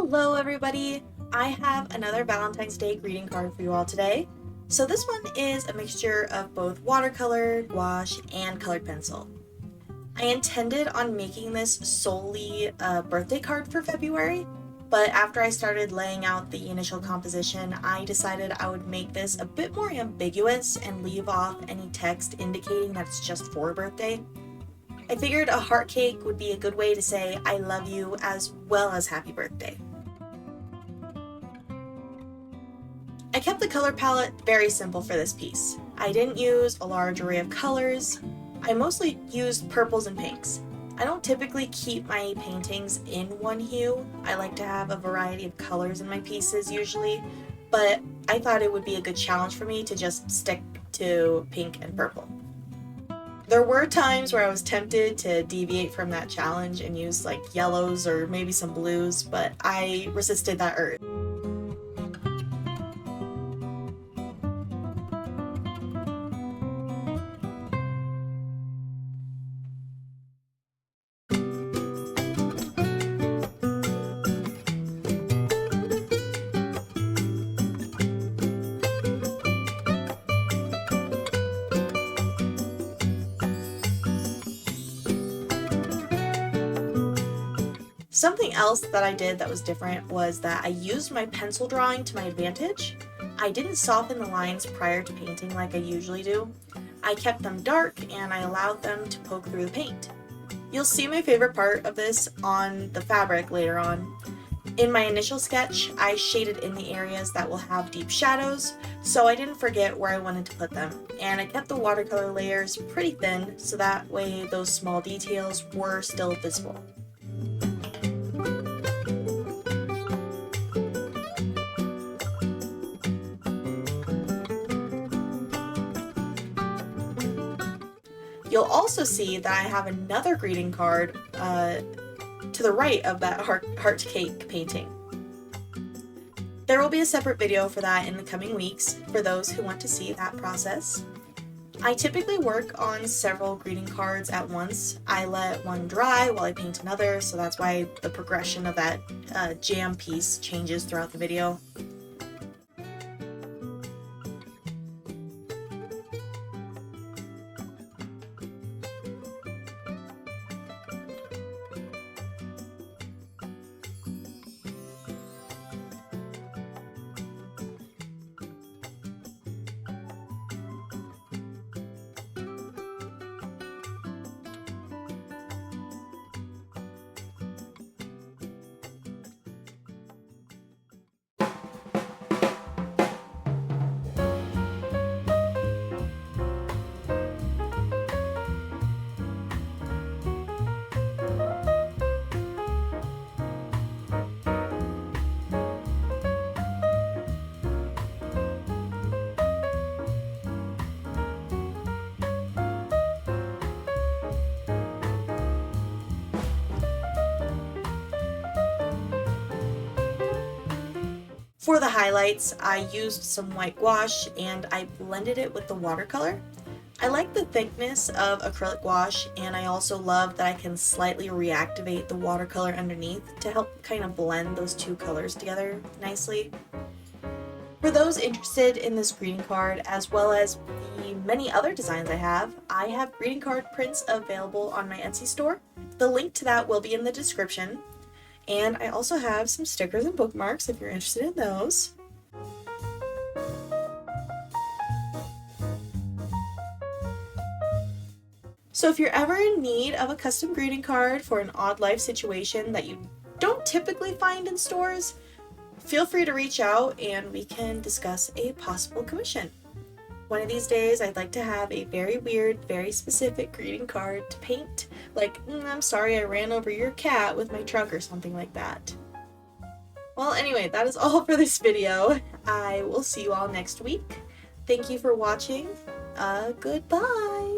Hello everybody! I have another Valentine's Day greeting card for you all today. So this one is a mixture of both watercolor, gouache, and colored pencil. I intended on making this solely a birthday card for February, but after I started laying out the initial composition, I decided I would make this a bit more ambiguous and leave off any text indicating that it's just for a birthday. I figured a heart cake would be a good way to say I love you as well as happy birthday. I kept the color palette very simple for this piece. I didn't use a large array of colors. I mostly used purples and pinks. I don't typically keep my paintings in one hue. I like to have a variety of colors in my pieces usually, but I thought it would be a good challenge for me to just stick to pink and purple. There were times where I was tempted to deviate from that challenge and use like yellows or maybe some blues, but I resisted that urge. Something else that I did that was different was that I used my pencil drawing to my advantage. I didn't soften the lines prior to painting like I usually do. I kept them dark and I allowed them to poke through the paint. You'll see my favorite part of this on the fabric later on. In my initial sketch, I shaded in the areas that will have deep shadows, so I didn't forget where I wanted to put them, and I kept the watercolor layers pretty thin so that way those small details were still visible. You'll also see that I have another greeting card to the right of that heart cake painting. There will be a separate video for that in the coming weeks for those who want to see that process. I typically work on several greeting cards at once. I let one dry while I paint another, so that's why the progression of that jam piece changes throughout the video. For the highlights, I used some white gouache and I blended it with the watercolor. I like the thickness of acrylic gouache, and I also love that I can slightly reactivate the watercolor underneath to help kind of blend those two colors together nicely. For those interested in this greeting card, as well as the many other designs I have greeting card prints available on my Etsy store. The link to that will be in the description. And I also have some stickers and bookmarks if you're interested in those. So if you're ever in need of a custom greeting card for an odd life situation that you don't typically find in stores, feel free to reach out and we can discuss a possible commission. One of these days, I'd like to have a very weird, very specific greeting card to paint, like, I'm sorry I ran over your cat with my truck or something like that. Well, anyway, that is all for this video. I will see you all next week. Thank you for watching. Goodbye!